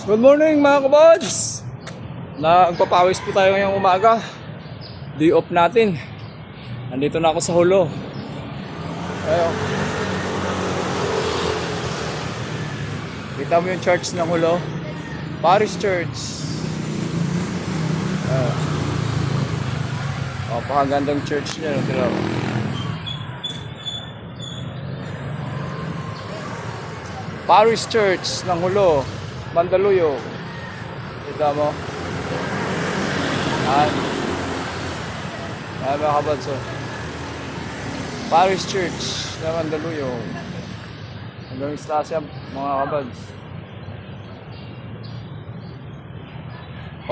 Good morning mga kabads! Nagpapawis po tayo ngayong umaga. Day off natin. Nandito na ako sa Hulo. Ayun. Kita mo yung church ng Hulo? Parish Church. Napakagandang church niya. Tira mo. Parish Church ng Hulo, Mandaluyong. Kita mo? Yan mga kabads. Parish Church ng Mandaluyong. Hanggang istasya mga kabads.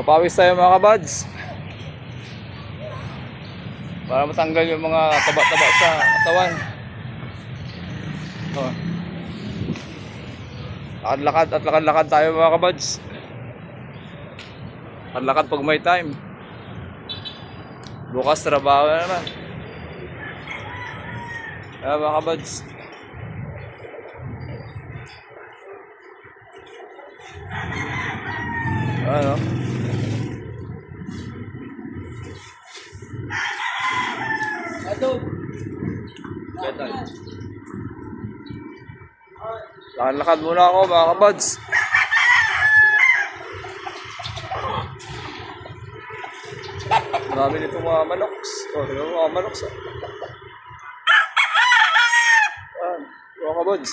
Papawis tayo mga kabads para matanggal yung mga taba-taba sa katawan. Lakad-lakad tayo mga kabads. Lakad pag may time. Bukas trabaho na naman. Mga kabads. Ano? Lakad muna ako mga kabads. Marami nito mga manoks. Mga manoks. Mga kabads.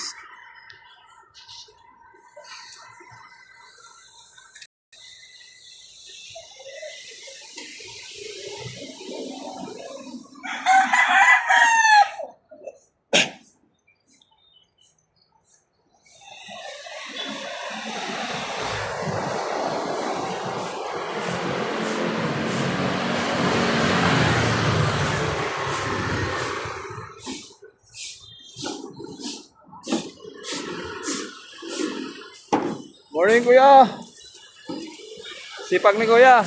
Morning kuya. Sipag ni kuya.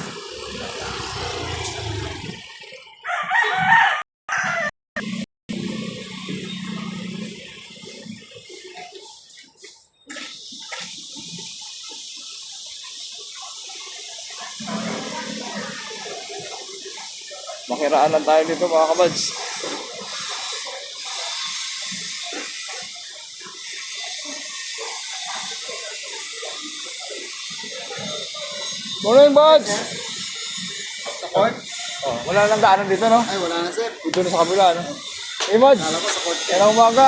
Makiraan lang tayo dito mga kabads. Morning, buds! Sa court? Oh, wala nang daanan dito, no? Ay, wala na sir. Dito na sa kabila, no? Hey, buds! Kala ko sa court. Kaya umaga.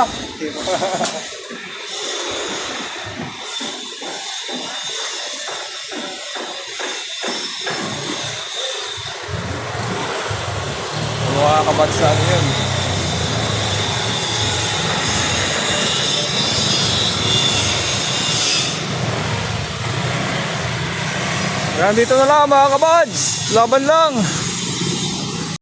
Mga kabads sa ano yun? Yan, dito na lang mga kabads. Laban lang.